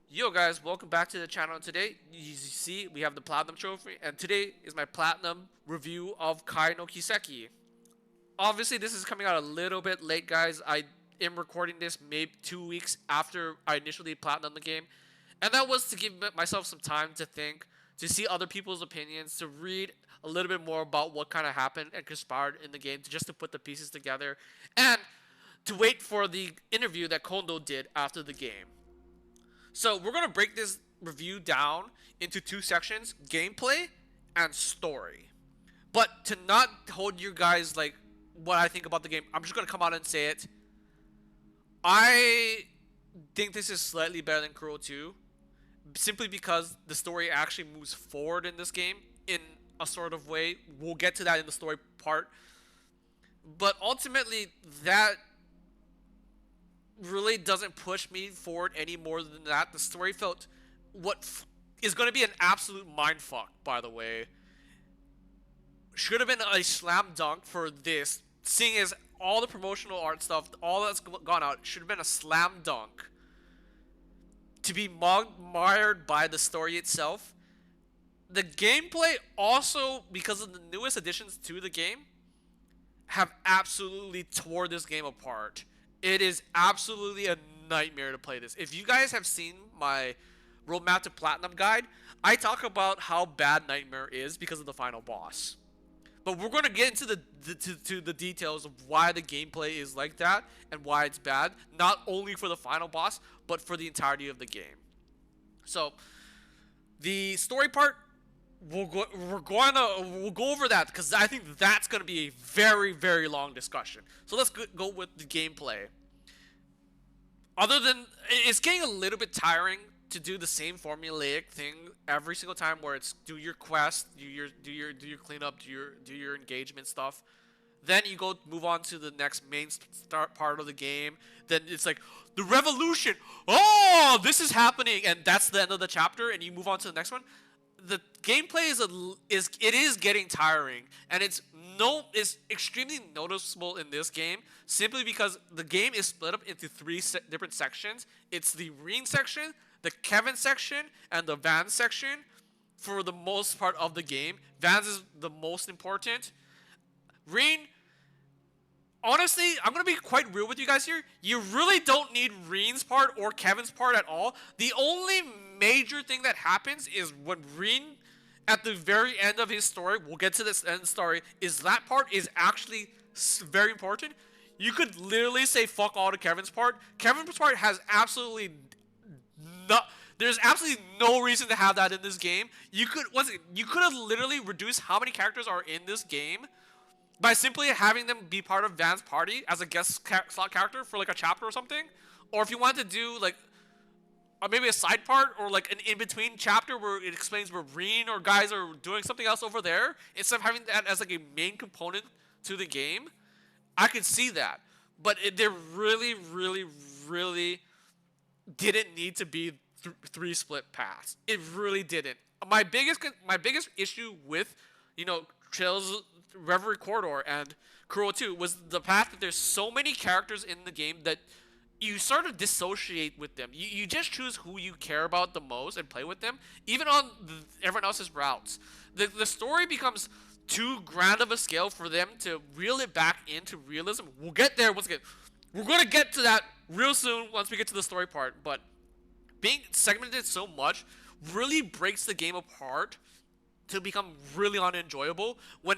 Yo guys, welcome back to the channel. Today, you see, we have the Platinum Trophy, and today is my Platinum review of Kai no Kiseki. Obviously, this is coming out a little bit late, guys. I am recording this maybe 2 weeks after I initially Platinum the game, and that was to give myself some time to think, to see other people's opinions, to read a little bit more about what kind of happened and conspired in the game, just to put the pieces together, and to wait for the interview that Kondo did after the game. So we're gonna break this review down into two sections: gameplay and story. But to not hold you guys like what I think about the game, I'm just gonna come out and say it. I think this is slightly better than Kuro 2, simply because the story actually moves forward in this game in a sort of way. We'll get to that in the story part. But ultimately, that really doesn't push me forward any more than that. The story felt is going to be an absolute mindfuck, by the way. Should have been a slam dunk for this, seeing as all the promotional art stuff, all that's gone out, should have been a slam dunk. To be mired by the story itself. The gameplay also, because of the newest additions to the game, have absolutely tore this game apart. It is absolutely a nightmare to play this. If you guys have seen my Roadmap to Platinum guide, I talk about how bad Nightmare is because of the final boss. But we're going to get into the details of why the gameplay is like that and why it's bad, not only for the final boss, but for the entirety of the game. So, the story part, we'll go over that because I think that's going to be a very, very long discussion. So let's go with the gameplay. Other than, it's getting a little bit tiring to do the same formulaic thing every single time, where it's do your quest, do your cleanup, do your engagement stuff. Then you move on to the next main part of the game. Then it's like the revolution. Oh, this is happening, and that's the end of the chapter. And you move on to the next one. The gameplay is getting tiring, and it's extremely noticeable in this game simply because the game is split up into three different sections. It's the Rean section, the Kevin section, and the Vans section. For the most part of the game, Vans is the most important. Rean, honestly, I'm gonna be quite real with you guys here. You really don't need Rean's part or Kevin's part at all. The only major thing that happens is when Rean, at the very end of his story, we'll get to this end story, is that part is actually very important. You could literally say fuck all to Kevin's part. Kevin's part has absolutely there's absolutely no reason to have that in this game. You could have literally reduced how many characters are in this game by simply having them be part of Van's party as a guest slot character for like a chapter or something. Or if you wanted to do like maybe a side part or like an in-between chapter where it explains where Rean or guys are doing something else over there, instead of having that as like a main component to the game, I could see that. But they really, really, really didn't need to be three split paths. It really didn't. My biggest issue with, Trails Reverie Corridor and Kuro 2 was the fact that there's so many characters in the game that you sort of dissociate with them. You just choose who you care about the most and play with them, even on everyone else's routes. The story becomes too grand of a scale for them to reel it back into realism. We'll get there once again. We're going to get to that real soon once we get to the story part, but being segmented so much really breaks the game apart to become really unenjoyable. When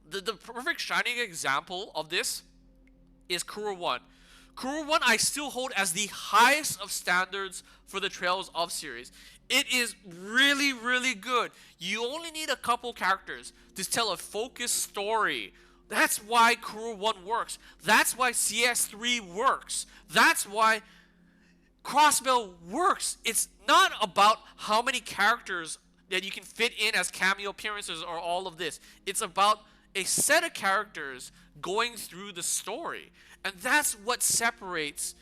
the perfect shining example of this is Kuro 1. Kuro 1 I still hold as the highest of standards for the Trails of series. It is really, really good. You only need a couple characters to tell a focused story. That's why Kuro 1 works. That's why CS3 works. That's why Crossbell works. It's not about how many characters that you can fit in as cameo appearances or all of this. It's about a set of characters going through the story. And that's what separates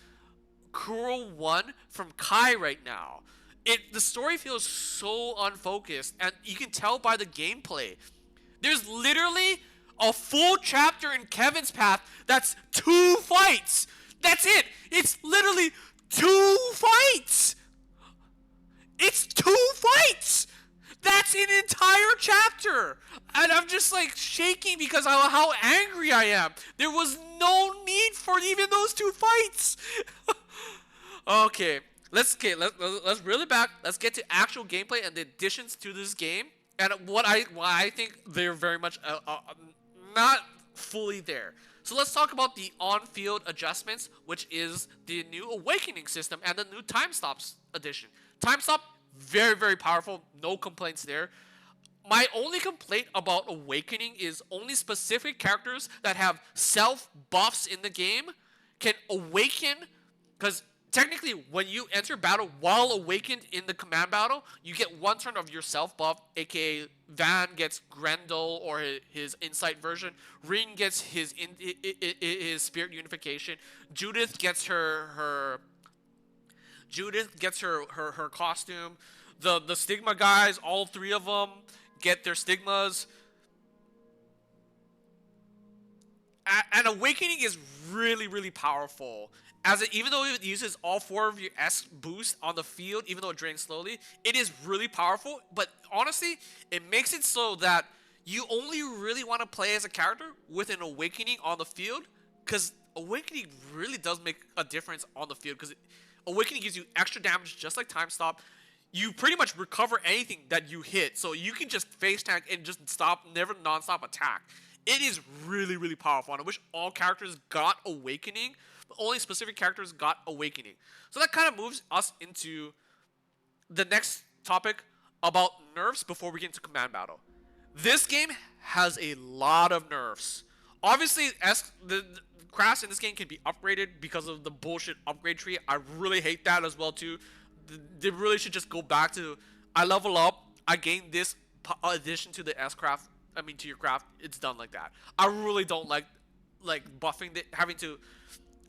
Kuro 1 from Kai right now. The story feels so unfocused, and you can tell by the gameplay. There's literally a full chapter in Kevin's path that's 2 fights. That's it. It's literally 2 fights. here, and I'm just like shaking because of how angry I am. There was no need for even those two fights. Okay, let's reel it back. Let's get to actual gameplay and the additions to this game, and why I think they're very much not fully there. So let's talk about the on-field adjustments, which is the new awakening system and the new time stops addition. Time stop, very, very powerful. No complaints there. My only complaint about awakening is only specific characters that have self buffs in the game can awaken, because technically when you enter battle while awakened in the command battle, you get one turn of your self buff, aka Van gets Grendel or his insight version, Rean gets his spirit unification, Judith gets her costume, the stigma guys, all three of them get their stigmas. And awakening is really, really powerful. Even though it uses all four of your S boost on the field, even though it drains slowly, it is really powerful. But honestly, it makes it so that you only really want to play as a character with an awakening on the field, because awakening really does make a difference on the field. Because awakening gives you extra damage, just like time stop. You pretty much recover anything that you hit, so you can just face tank and just never non-stop attack. It is really, really powerful, and I wish all characters got awakening, but only specific characters got awakening. So that kind of moves us into the next topic about nerfs before we get into command battle. This game has a lot of nerfs. Obviously, the crafts in this game can be upgraded because of the bullshit upgrade tree. I really hate that as well too. They really should just go back to, I level up, I gain this addition to the to your craft. It's done like that. I really don't like buffing having to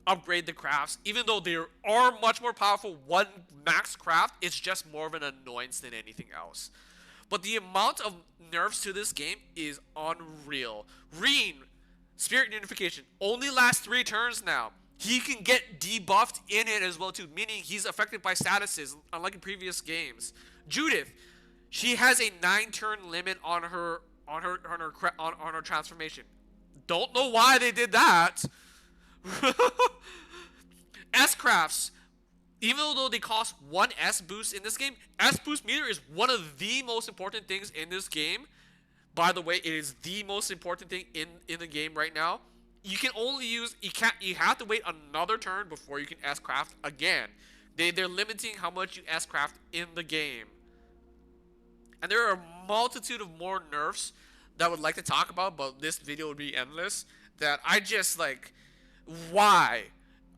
upgrade the crafts, even though they are much more powerful. One max craft, it's just more of an annoyance than anything else. But the amount of nerfs to this game is unreal. Rean, spirit unification, only lasts 3 turns now. He can get debuffed in it as well too, meaning he's affected by statuses, unlike in previous games. Judith, she has a 9-turn limit on her transformation. Don't know why they did that. S-crafts, even though they cost 1 S boost in this game, S boost meter is one of the most important things in this game. By the way, it is the most important thing in the game right now. You can only use, you have to wait another turn before you can S-craft again. They're limiting how much you S-craft in the game. And there are a multitude of more nerfs that I would like to talk about, but this video would be endless. That I just like, why?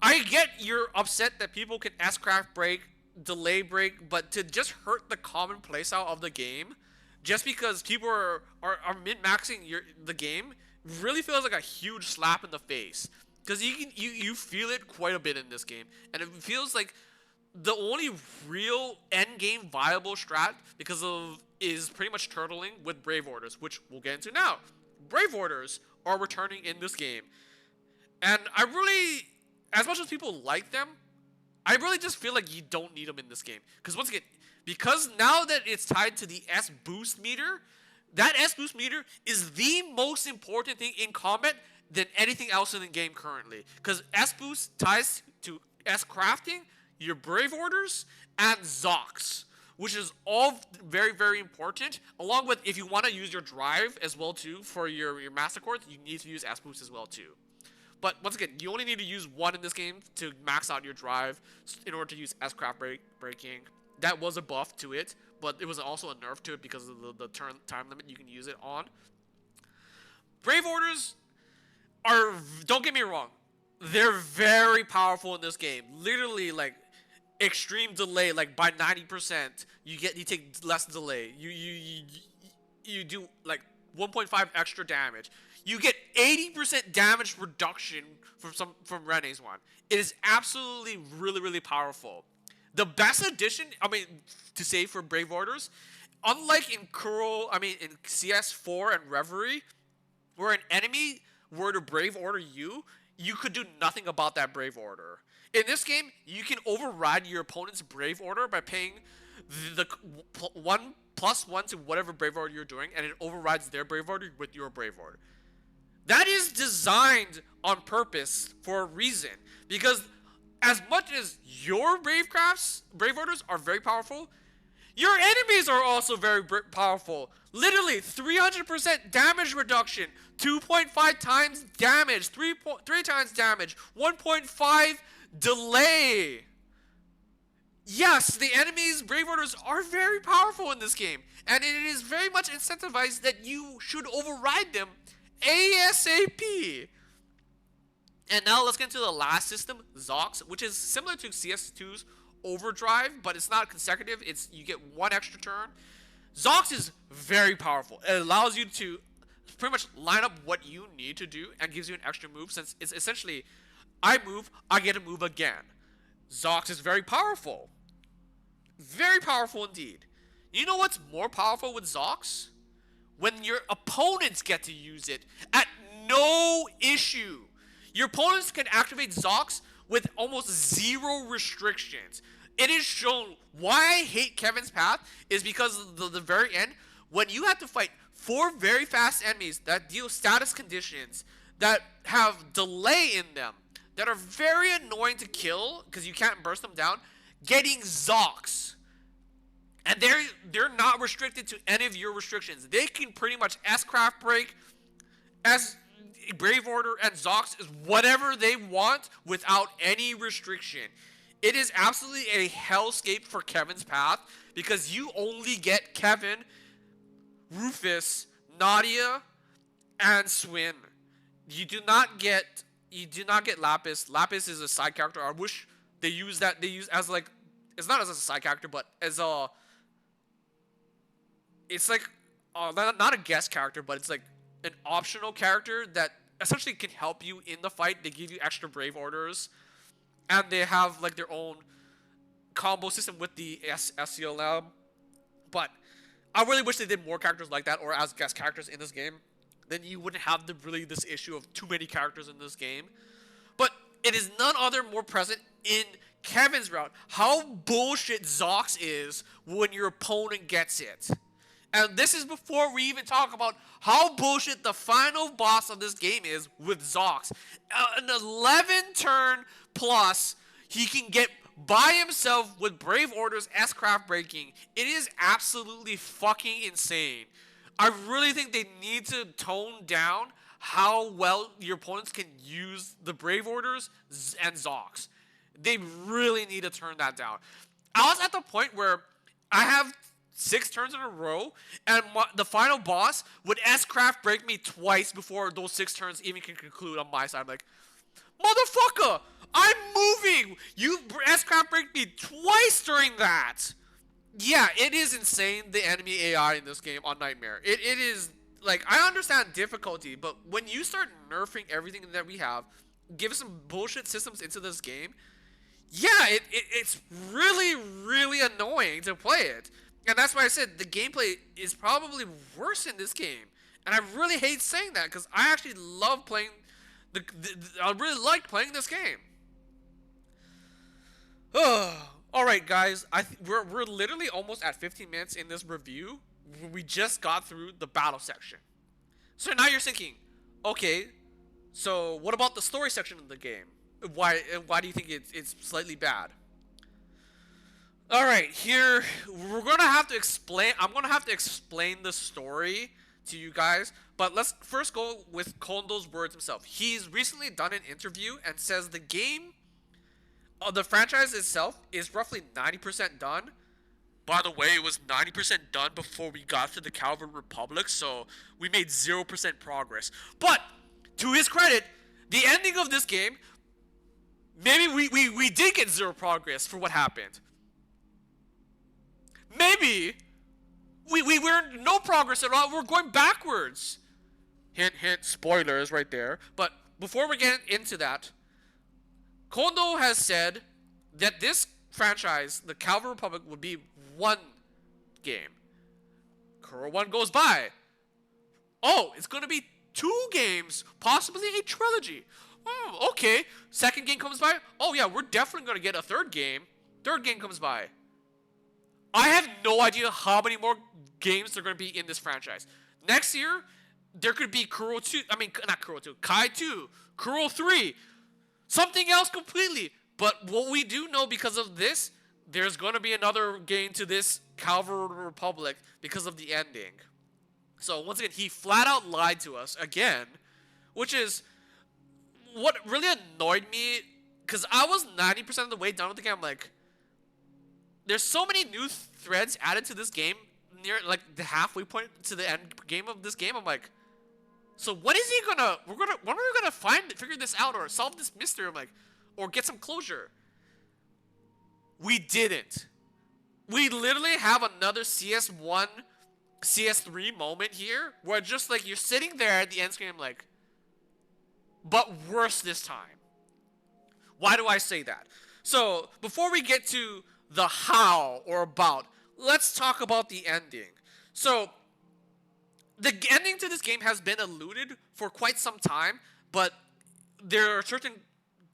I get you're upset that people can S-craft break, delay break, but to just hurt the common playstyle of the game, just because people are min-maxing the game, really feels like a huge slap in the face. Because you feel it quite a bit in this game, and it feels like the only real end game viable strat is pretty much turtling with Brave Orders, which we'll get into now. Brave Orders are returning in this game, and I really, as much as people like them, I really just feel like you don't need them in this game. Because once again, because now that it's tied to the S boost meter, that S boost meter is the most important thing in combat than anything else in the game currently. Because S boost ties to S crafting, your Brave Orders, and Zocs, which is all very, very important. Along with, if you want to use your drive as well too for your master cores, you need to use S boost as well too. But once again, you only need to use one in this game to max out your drive in order to use S-craft breaking. That was a buff to it, but it was also a nerf to it because of the time limit you can use it on. Brave Orders are, don't get me wrong, they're very powerful in this game. Literally, like, extreme delay, like by 90%, you take less delay. You do like 1.5 extra damage. You get 80% damage reduction from Rene's one. It is absolutely really, really powerful. The best addition, to say for Brave Orders, unlike in in CS4 and Reverie, where an enemy were to Brave Order you could do nothing about that Brave Order. In this game, you can override your opponent's Brave Order by paying the 1+ +1 to whatever Brave Order you're doing, and it overrides their Brave Order with your Brave Order. That is designed on purpose for a reason. Because as much as your Brave Orders are very powerful, your enemies are also very powerful. Literally, 300% damage reduction, 2.5 times damage, 3 times damage, 1.5 delay. Yes, the enemy's Brave Orders are very powerful in this game, and it is very much incentivized that you should override them ASAP. And now let's get into the last system, Zox, which is similar to CS2's overdrive, but it's not consecutive. It's you get one extra turn. Zox is very powerful. It allows you to pretty much line up what you need to do and gives you an extra move, since it's essentially, I move, I get to move again. Zox is very powerful. Very powerful indeed. You know what's more powerful with Zox? When your opponents get to use it at no issue. Your opponents can activate Zox with almost zero restrictions. It is shown why I hate Kevin's path is because of the very end, when you have to fight 4 very fast enemies that deal status conditions, that have delay in them, that are very annoying to kill because you can't burst them down, getting Zox. And they're not restricted to any of your restrictions. They can pretty much S-Craft Break, Brave Order, and Zox is whatever they want without any restriction. It is absolutely a hellscape for Kevin's path because you only get Kevin, Rufus, Nadia, and Swin. You do not get Lapis. Lapis is a side character. I wish they use that. They use as like, it's not as a side character, but as a, it's like not a guest character, but it's like an optional character that essentially can help you in the fight. They give you extra Brave Orders, and they have like their own combo system with the SCLM. But I really wish they did more characters like that, or as guest characters in this game. Then you wouldn't have this issue of too many characters in this game. But it is none other more present in Kevin's route. How bullshit Zox is when your opponent gets it. And this is before we even talk about how bullshit the final boss of this game is with Zox. An 11 turn plus, he can get by himself with Brave Orders S-Craft breaking. It is absolutely fucking insane. I really think they need to tone down how well your opponents can use the Brave Orders and Zox. They really need to turn that down. I was at the point where I have 6 turns in a row, and the final boss would S-Craft break me twice before those 6 turns even can conclude on my side. I'm like, motherfucker, I'm moving! You S-Craft break me twice during that! Yeah, it is insane, the enemy AI in this game on Nightmare. It is, like, I understand difficulty, but when you start nerfing everything that we have, give some bullshit systems into this game, yeah, it's really, really annoying to play it. And that's why I said the gameplay is probably worse in this game. And I really hate saying that because I actually love playing I really like playing this game. All right, guys, we're literally almost at 15 minutes in this review. We just got through the battle section. So now you're thinking, okay, so what about the story section of the game? Why do you think it's slightly bad? All right, here we're gonna have to explain. I'm gonna have to explain the story to you guys, but let's first go with Kondo's words himself. He's recently done an interview and says the game, the franchise itself, is roughly 90% done. By the way, it was 90% done before we got to the Calvard Republic, so we made 0% progress. But to his credit, the ending of this game, maybe we did get 0 progress for what happened. Maybe we were no progress at all. We're going backwards. Hint, hint, spoilers right there. But before we get into that, Kondo has said that this franchise, the Calvard Republic, would be 1 game. Kuro 1 goes by. Oh, it's going to be 2 games, possibly a trilogy. Okay. 2nd game comes by. Oh yeah, we're definitely going to get a 3rd game. 3rd game comes by. I have no idea how many more games that are going to be in this franchise. Next year, there could be Kuro 2, I mean, not Kuro 2, Kai 2, Kuro 3, something else completely. But what we do know because of this, there's going to be another game to this Calvard Republic because of the ending. So once again, he flat out lied to us again, which is what really annoyed me, because I was 90% of the way done with the game. I'm like, there's so many new threads added to this game near like the halfway point to the end game of this game. I'm like, so what is he gonna, when are we gonna figure this out or solve this mystery? I'm like, or get some closure. We didn't. We literally have another CS1, CS3 moment here where just like you're sitting there at the end screen, like, but worse this time. Why do I say that? So before we get to the how or about, let's talk about the ending. So the ending to this game has been alluded for quite some time, but there are certain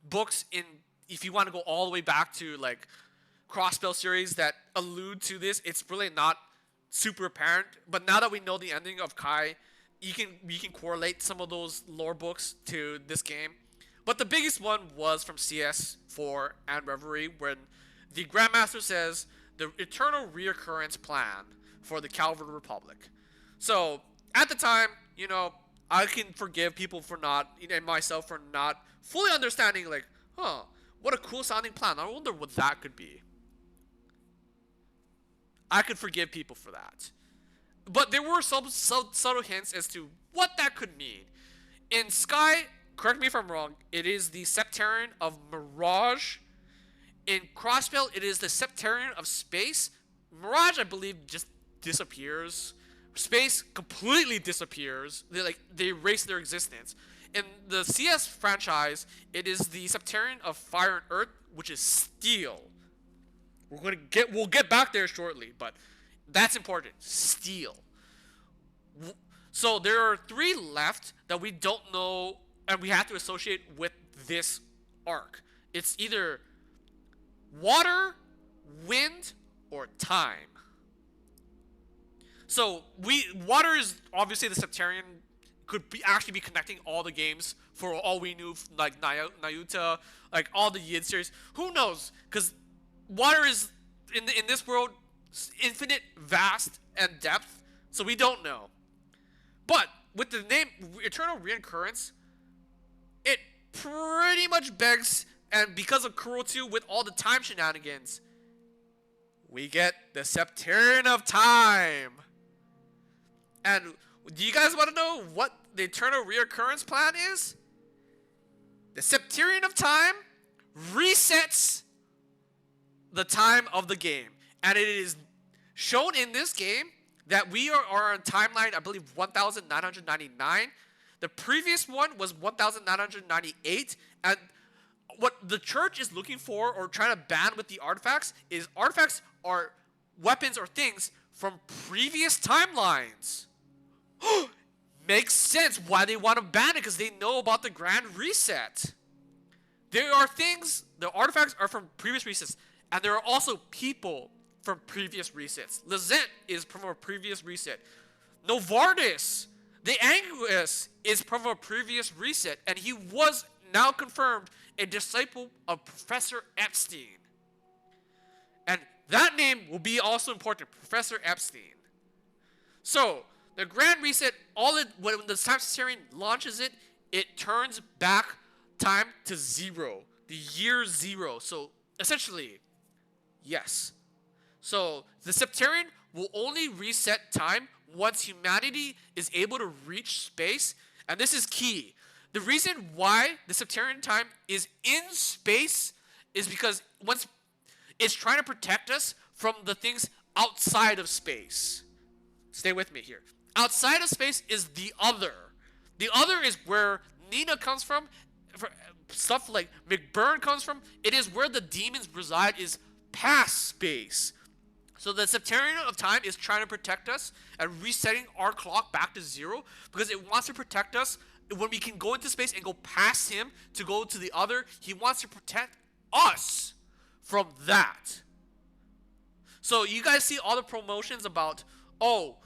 books in, if you want to go all the way back to like Crossbell series that allude to this. It's really not super apparent, but now that we know the ending of Kai, you can correlate some of those lore books to this game. But the biggest one was from CS4 and Reverie, when the Grandmaster says the eternal reoccurrence plan for the Calvard Republic. So at the time, you know, I can forgive people for not, and myself for not fully understanding, like, huh, what a cool sounding plan. I wonder what that could be. I could forgive people for that. But there were some subtle hints as to what that could mean. In Sky, correct me if I'm wrong, it is the Septarian of Mirage. In Crossbell, it is the Septarian of Space. Mirage, I believe, just disappears. Space completely disappears. They erase their existence. In the CS franchise, it is the Septarian of Fire and Earth, which is Steel. We'll get back there shortly, but that's important. Steel. So there are 3 left that we don't know, and we have to associate with this arc. It's either water, wind, or time. So water is obviously the Septarian, could actually be connecting all the games for all we knew, like Nayuta, like all the Yid series. Who knows? Because water is in this world infinite, vast, and depth, so we don't know. But with the name Eternal Reoccurrence, it pretty much begs, and because of Kuro 2 with all the time shenanigans, we get the Septarian of Time. And do you guys want to know what the Eternal Reoccurrence plan is? The Septarian of Time resets the time of the game. And it is shown in this game that we are on timeline, I believe, 1999. The previous one was 1998. And what the church is looking for or trying to ban with the artifacts is artifacts are weapons or things from previous timelines. Makes sense why they want to ban it, because they know about the Grand Reset. There are things, the artifacts are from previous resets, and there are also people from previous resets. Lizette is from a previous reset. Novartis, the Anguis, is from a previous reset, and he was now confirmed a disciple of Professor Epstein. And that name will be also important, Professor Epstein. So, the Grand Reset, when the Time Septarian launches it, it turns back time to 0. The year 0. So, essentially, yes. So, the Septarian will only reset time once humanity is able to reach space. And this is key. The reason why the Septarian time is in space is because once it's trying to protect us from the things outside of space. Stay with me here. Outside of space is the other. The other is where Nina comes from. Stuff like McBurn comes from. It is where the demons reside, is past space. So the Septarian of Time is trying to protect us and resetting our clock back to 0 because it wants to protect us when we can go into space and go past him to go to the other. He wants to protect us from that. So you guys see all the promotions about oh,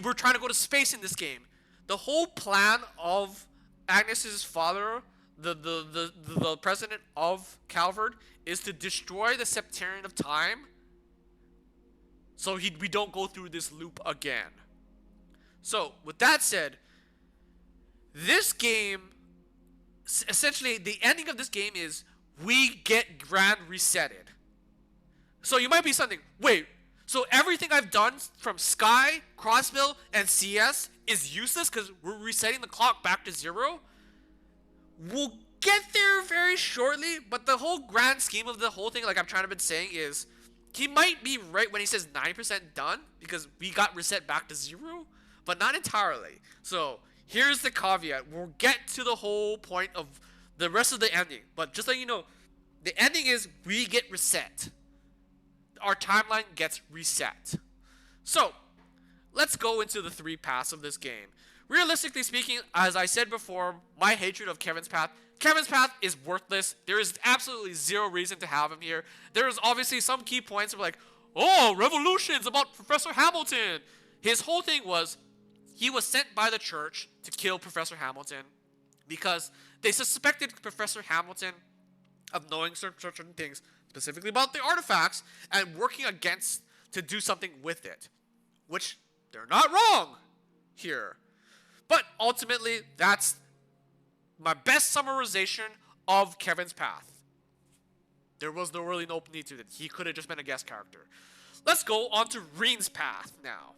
we're trying to go to space in this game. The whole plan of Agnes's father, the president of Calvard, is to destroy the Septarian of Time, so we don't go through this loop again. So, with that said, this game, essentially, the ending of this game is we get grand resetted. So you might be something, wait, so everything I've done from Sky, Crossbill, and CS is useless because we're resetting the clock back to 0? We'll get there very shortly, but the whole grand scheme of the whole thing, like I'm trying to be saying, is he might be right when he says 90% done because we got reset back to 0, but not entirely. So here's the caveat. We'll get to the whole point of the rest of the ending, but just so you know, the ending is we get reset. Our timeline gets reset. So let's go into the 3 paths of this game. Realistically speaking, as I said before, my hatred of Kevin's path is worthless. There is absolutely 0 reason to have him here. There is obviously some key points of like, oh, revolutions about Professor Hamilton. His whole thing was he was sent by the church to kill Professor Hamilton because they suspected Professor Hamilton of knowing certain things, specifically about the artifacts, and working against to do something with it, which they're not wrong here. But ultimately, that's my best summarization of Kevin's path. There was really no need to it. He could have just been a guest character. Let's go on to Rean's path now.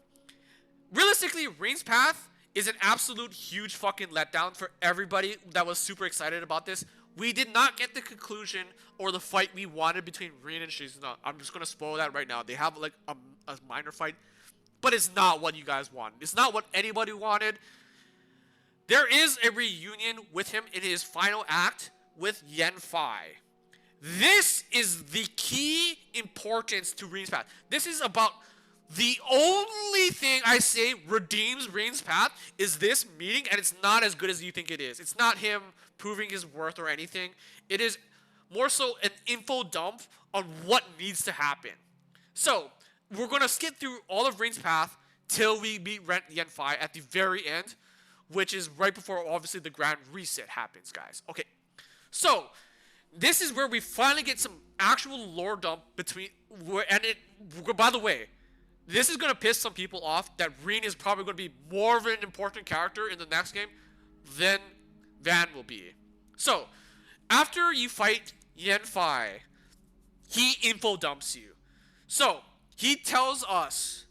Realistically, Rean's path is an absolute huge fucking letdown for everybody that was super excited about this. We did not get the conclusion or the fight we wanted between Rean and Shizuna. I'm just going to spoil that right now. They have like a minor fight, but it's not what you guys wanted. It's not what anybody wanted. There is a reunion with him in his final act with Yen Fai. This is the key importance to Rean's path. This is about the only thing I say redeems Rean's path is this meeting, and it's not as good as you think it is. It's not him proving his worth or anything. It is more so an info dump on what needs to happen. So, we're going to skip through all of Rean's path till we meet Yen Fai at the very end, which is right before, obviously, the grand reset happens, guys. Okay, so this is where we finally get some actual lore dump between, by the way, this is going to piss some people off that Rean is probably going to be more of an important character in the next game than Van will be. So, after you fight Yen Fai, he info dumps you. So, he tells us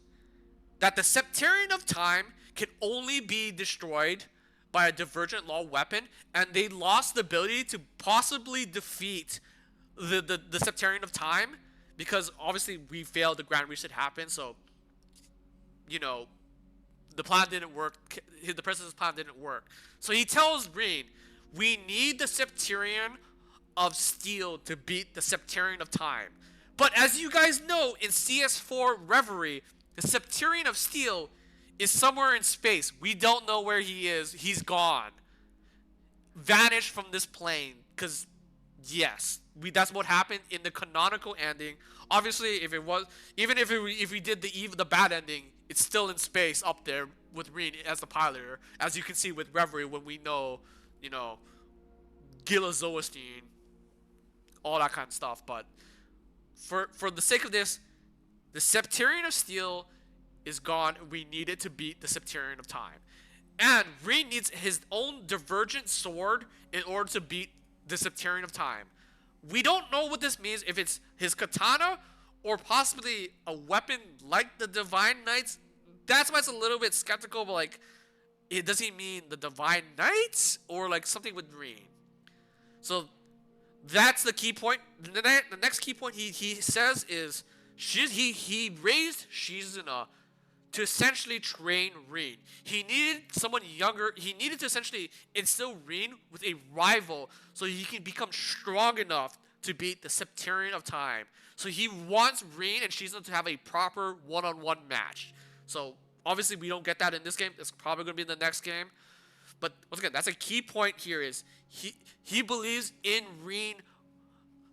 that the Septarian of Time can only be destroyed by a divergent law weapon, and they lost the ability to possibly defeat the Septarian of Time because obviously we failed the grand reset happen, so you know, the plan didn't work. The president's plan didn't work. So he tells Rean, we need the Septarian of Steel to beat the Septarian of Time. But as you guys know, in CS4 Reverie, the Septarian of Steel is somewhere in space. We don't know where he is. He's gone. Vanished from this plane. Because, yes, that's what happened in the canonical ending. Obviously, if it was, even if we did the bad ending, it's still in space up there with Rean as the piloter, as you can see with Reverie when we know, you know, Gila Zoestein, all that kind of stuff. But for the sake of this, the Septarian of Steel is gone. We need it to beat the Septarian of Time. And Rean needs his own divergent sword in order to beat the Septarian of Time. We don't know what this means, if it's his katana or possibly a weapon like the Divine Knights. That's why it's a little bit skeptical, but like, does he mean the Divine Knights or like something with Rean? So that's the key point. The next key point he says is he raised Shizuna to essentially train Rean. He needed someone younger. He needed to essentially instill Rean with a rival so he can become strong enough to beat the Septarian of Time. So he wants Rean and Shizuna to have a proper one-on-one match. So obviously we don't get that in this game. It's probably going to be in the next game. But once again, that's a key point here is he believes in Rean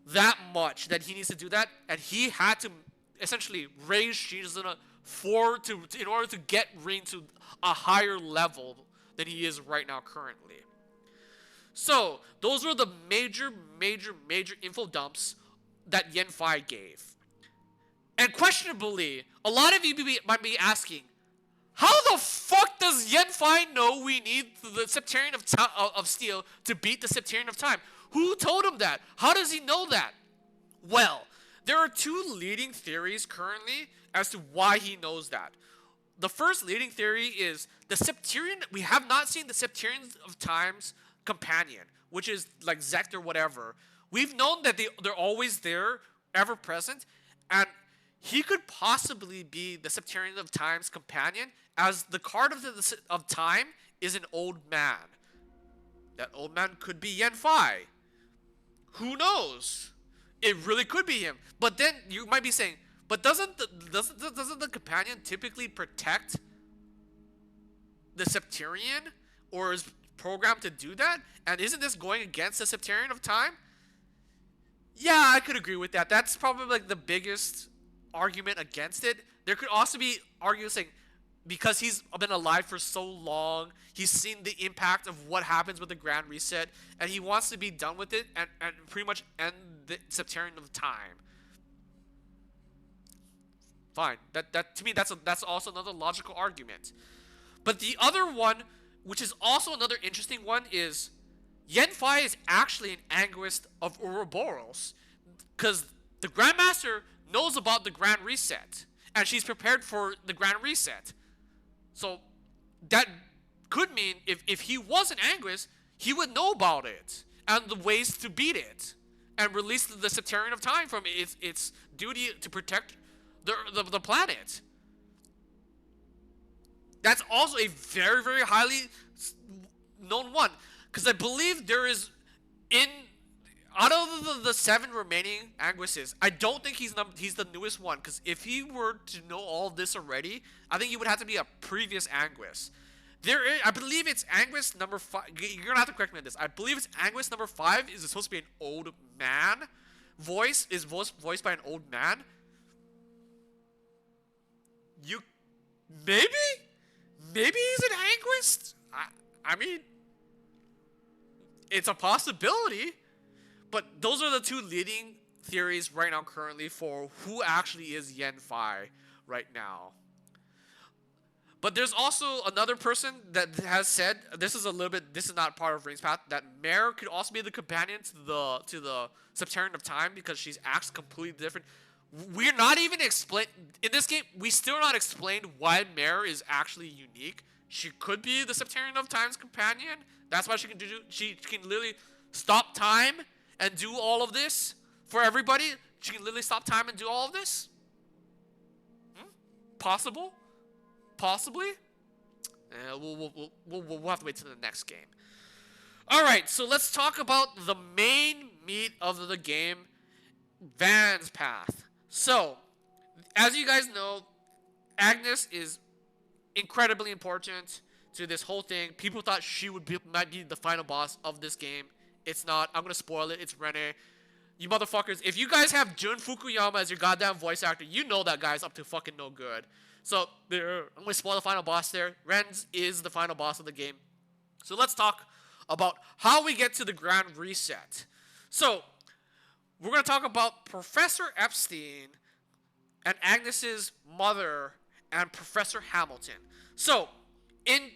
that much that he needs to do that. And he had to essentially raise Shizuna in order to get Rean to a higher level than he is right now currently. So those were the major info dumps that Yen Fai gave. And questionably, a lot of you might be asking, how the fuck does Yen Fai know we need the Septarian of Steel to beat the Septarian of Time? Who told him that? How does he know that? Well, there are two leading theories currently as to why he knows that. The first leading theory is the Septarian. We have not seen the Septarian of Time's companion, which is like Zect or whatever. We've known that they're always there, ever present, and he could possibly be the Septarian of Time's companion, as the card of time is an old man. That old man could be Yen Fai. Who knows? It really could be him. But then you might be saying, but doesn't the companion typically protect the Septarian, or is programmed to do that? And isn't this going against the Septarian of Time? Yeah, I could agree with that. That's probably like the biggest argument against it. There could also be arguments saying, because he's been alive for so long, he's seen the impact of what happens with the Grand Reset, and he wants to be done with it and pretty much end the Septarian of Time. Fine. That to me, that's also another logical argument. But the other one, which is also another interesting one, is Yen Fai is actually an Anguist of Ouroboros, because the Grandmaster knows about the Grand Reset, and she's prepared for the Grand Reset. So that could mean if he was an Anguist, he would know about it and the ways to beat it and release the Septarian of Time from its duty to protect the planet. That's also a very highly known one, because I believe there is, out of the 7 remaining Anguists, I don't think he's the newest one, because if he were to know all this already, I think he would have to be a previous Anguist. I believe it's Anguist number 5. You're gonna have to correct me on this. I believe it's Anguist number 5 is supposed to be an old man. Voiced by an old man. Maybe he's an Anguist. I mean, it's a possibility. But those are the two leading theories right now currently for who actually is Yen Fai right now. But there's also another person that has said, this is not part of Rean's path, that Mare could also be the companion to the Septarian of Time, because she's acts completely different. We're not even in this game, we still not explained why Mare is actually unique. She could be the Septarian of Time's companion. That's why she can literally stop time and do all of this for everybody. She can literally stop time and do all of this. Possible? Possibly? We'll have to wait till the next game. Alright, so let's talk about the main meat of the game, Van's path. So, as you guys know, Agnes is incredibly important to this whole thing. People thought she might be the final boss of this game. It's not. I'm gonna spoil it. It's Rene. You motherfuckers, if you guys have Jun Fukuyama as your goddamn voice actor, you know that guy's up to fucking no good. So, I'm gonna spoil the final boss there. Renz is the final boss of the game. So let's talk about how we get to the Grand Reset. So, we're gonna talk about Professor Epstein and Agnes's mother and Professor Hamilton. So, I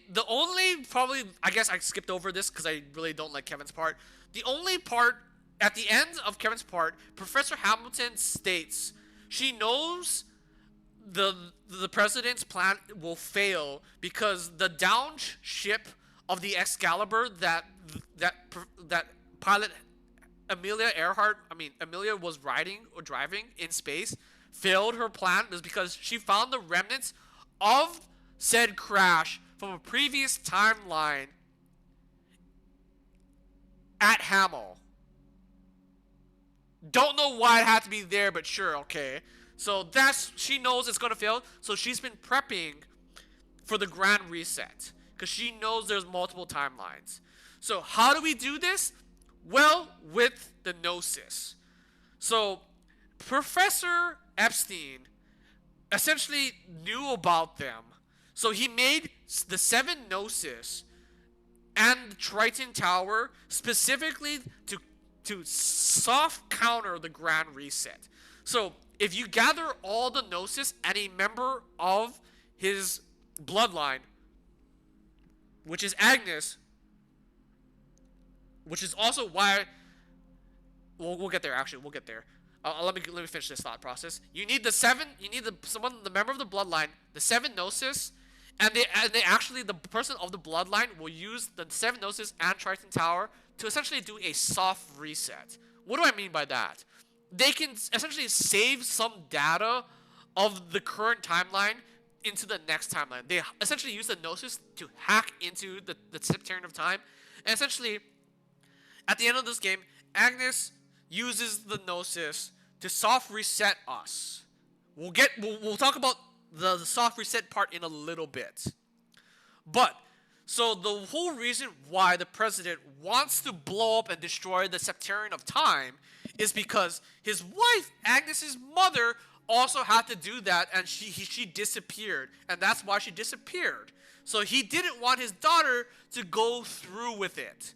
guess I skipped over this because I really don't like Kevin's part. The only part, at the end of Kevin's part, Professor Hamilton states she knows the president's plan will fail because the down ship of the Excalibur that pilot Amelia was riding or driving in space failed her plan is because she found the remnants of said crash from a previous timeline at Hamel. Don't know why it had to be there, but sure, okay. So she knows it's gonna fail, so she's been prepping for the Grand Reset, because she knows there's multiple timelines. So how do we do this? Well, with the Gnosis. So Professor Epstein essentially knew about them. So he made the 7 Gnosis and the Triton Tower specifically to soft counter the Grand Reset. So if you gather all the Gnosis and a member of his bloodline, which is Agnes, which is also why we'll get there. Actually, we'll get there. Let me finish this thought process. You need the 7. You need the member of the bloodline, the 7 Gnosis, and they actually, the person of the bloodline will use the 7 Gnosis and Triton Tower to essentially do a soft reset. What do I mean by that? They can essentially save some data of the current timeline into the next timeline. They essentially use the Gnosis to hack into the Septarian of time, and essentially, at the end of this game, Agnes uses the Gnosis to soft reset us. We'll talk about the soft reset part in a little bit. But so the whole reason why the president wants to blow up and destroy the Septarian of time is because his wife, Agnes's mother, also had to do that, and she disappeared, and that's why she disappeared. So he didn't want his daughter to go through with it.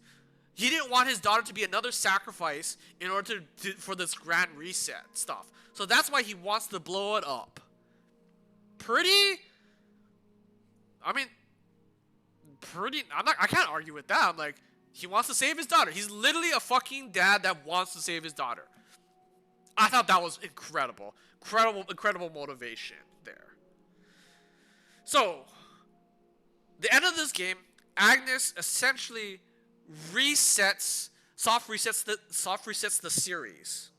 He didn't want his daughter to be another sacrifice in order for this grand reset stuff. So that's why he wants to blow it up. I can't argue with that. I'm like, he wants to save his daughter. He's literally a fucking dad that wants to save his daughter. I thought that was incredible. Incredible motivation there. So, the end of this game, Agnes essentially soft resets the series.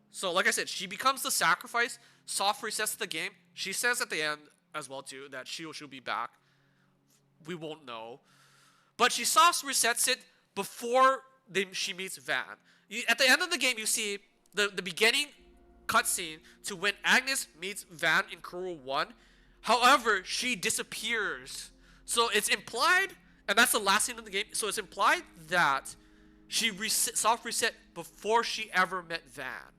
So, like I said, she becomes the sacrifice, soft resets the game. She says at the end as well too that she'll be back. We won't know, but she soft resets it before she meets Van. At the end of the game, you see the beginning cutscene to when Agnes meets Van in Kuro 1. However, she disappears. So it's implied, and that's the last scene of the game, so it's implied that she soft reset before she ever met Van.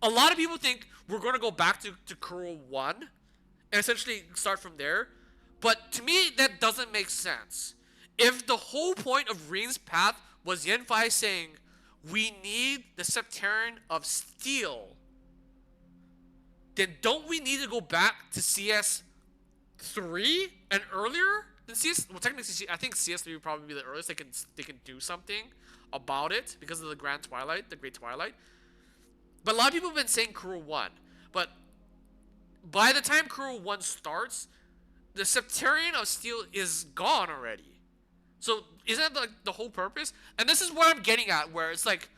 A lot of people think we're going to go back to Kuro 1 and essentially start from there. But to me, that doesn't make sense. If the whole point of Rean's path was Yen-Fai saying, we need the Septarian of Steel, then don't we need to go back to CS3 and earlier? Well, technically, I think CS3 would probably be the earliest they can do something about it because of the Great Twilight. But a lot of people have been saying Kuro 1. But by the time Kuro 1 starts, the Septarian of Steel is gone already. So isn't that like the whole purpose? And this is what I'm getting at, where it's like,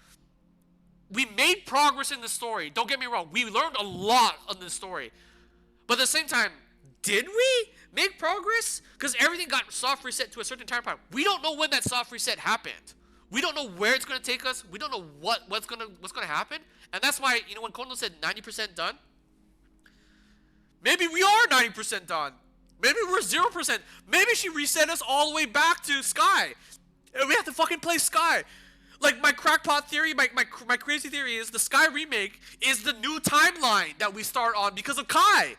we made progress in the story. Don't get me wrong. We learned a lot on this story. But at the same time, did we make progress? Because everything got soft reset to a certain time frame. We don't know when that soft reset happened. We don't know where it's going to take us. We don't know what's going to happen. And that's why, when Kondo said 90% done, maybe we are 90% done. Maybe we're 0%. Maybe she reset us all the way back to Sky. And we have to fucking play Sky. Like, my crackpot theory, my crazy theory is the Sky remake is the new timeline that we start on because of Kai.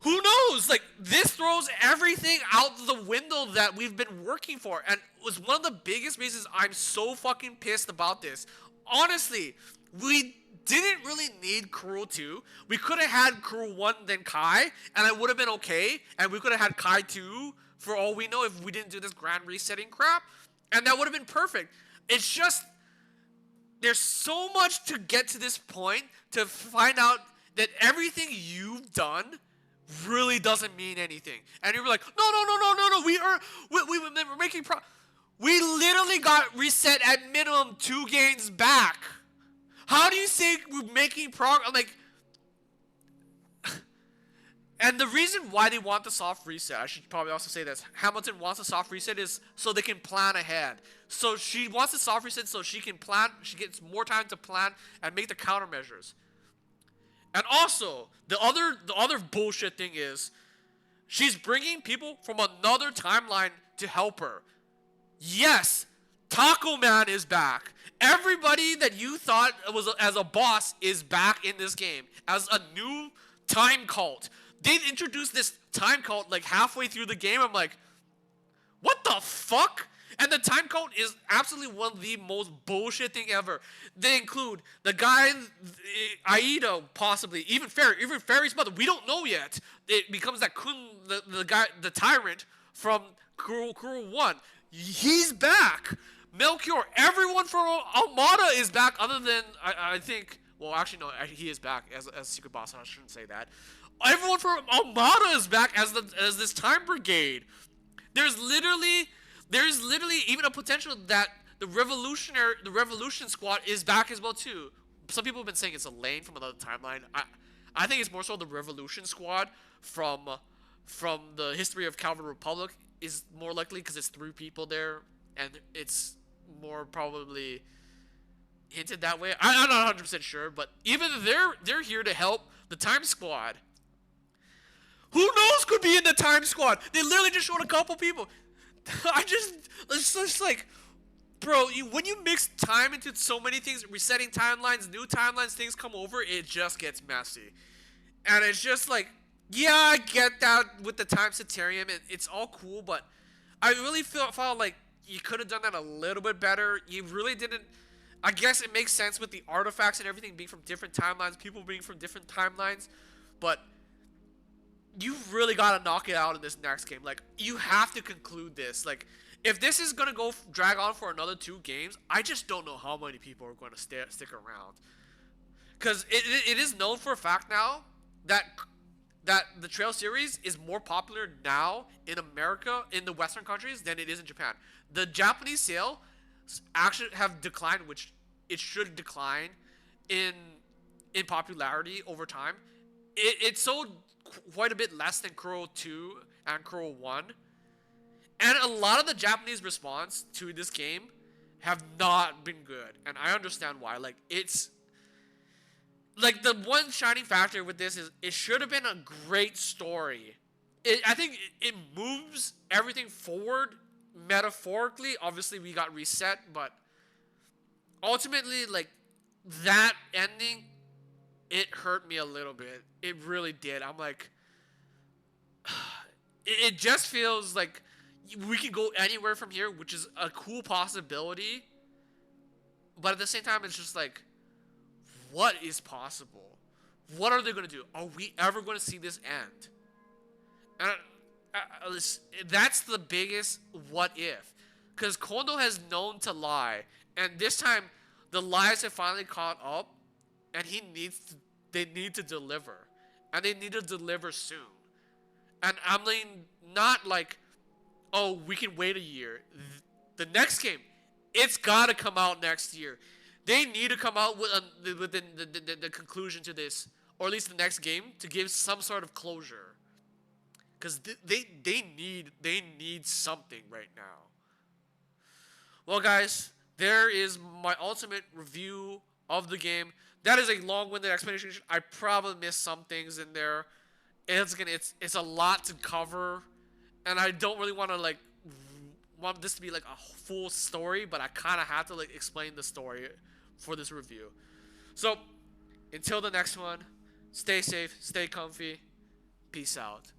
Who knows? Like, this throws everything out the window that we've been working for. And it was one of the biggest reasons I'm so fucking pissed about this. Honestly, we didn't really need Kuro 2. We could have had Kuro 1 then Kai, and it would have been okay. And we could have had Kai 2 for all we know if we didn't do this grand resetting crap. And that would have been perfect. It's just, there's so much to get to this point to find out that everything you've done really doesn't mean anything. And you're like, no, we're making we literally got reset at minimum 2 games back. How do you say we're making progress? I'm like, and the reason why they want the soft reset, I should probably also say this, Hamilton wants a soft reset is so they can plan ahead. So she wants a soft reset so she can plan, she gets more time to plan and make the countermeasures. And also, the other bullshit thing is, she's bringing people from another timeline to help her. Yes, Taco Man is back. Everybody that you thought was as a boss is back in this game as a new time cult. They introduced this time cult like halfway through the game. I'm like, what the fuck? And the time cult is absolutely one of the most bullshit thing ever. They include the guy, Aida, possibly, even Fairy's mother. We don't know yet. It becomes that the guy, the tyrant from Kuro 1. He's back. Melchior, everyone from Almada is back other than, I think, well, actually, no, he is back as Secret Boss. I shouldn't say that. Everyone from Almada is back as this time brigade. There's literally even a potential that the Revolution Squad is back as well too. Some people have been saying it's a lane from another timeline. I think it's more so the Revolution Squad from the history of Calvard Republic is more likely because it's 3 people there, and it's more probably hinted that way. I'm not 100% sure, but even they're here to help the Time Squad. Who knows could be in the Time Squad? They literally just showed a couple people. It's just like, bro, when you mix time into so many things, resetting timelines, new timelines, things come over, it just gets messy. And it's just like, yeah, I get that with the Time Satirium, it's all cool, but I really felt like you could have done that a little bit better. You really didn't. I guess it makes sense with the artifacts and everything being from different timelines, people being from different timelines, but you really gotta knock it out in this next game. Like, you have to conclude this. Like, if this is gonna drag on for another 2 games, I just don't know how many people are going to stick around. Because it is known for a fact now that the Trail series is more popular now in America, in the Western countries, than it is in Japan. The Japanese sales actually have declined, which it should decline in popularity over time. It sold quite a bit less than Kuro 2 and Kuro 1. And a lot of the Japanese response to this game have not been good. And I understand why. Like, it's... Like, the one shining factor with this is it should have been a great story. I think it moves everything forward metaphorically. Obviously, we got reset, but ultimately, like, that ending, it hurt me a little bit. It really did. I'm like, it just feels like we can go anywhere from here, which is a cool possibility. But at the same time, it's just like, what is possible? What are they going to do? Are we ever going to see this end? And that's the biggest what if. Because Kondo has known to lie. And this time, the lies have finally caught up. And they need to deliver. And they need to deliver soon. And I mean, not like, oh, we can wait a year. The next game, it's got to come out next year. They need to come out within the conclusion to this, or at least the next game, to give some sort of closure. Because they need something right now. Well, guys, there is my ultimate review of the game. That is a long-winded explanation. I probably missed some things in there. It's a lot to cover, and I don't really want this to be like a full story, but I kind of have to like explain the story for this review. So, until the next one, stay safe, stay comfy, peace out.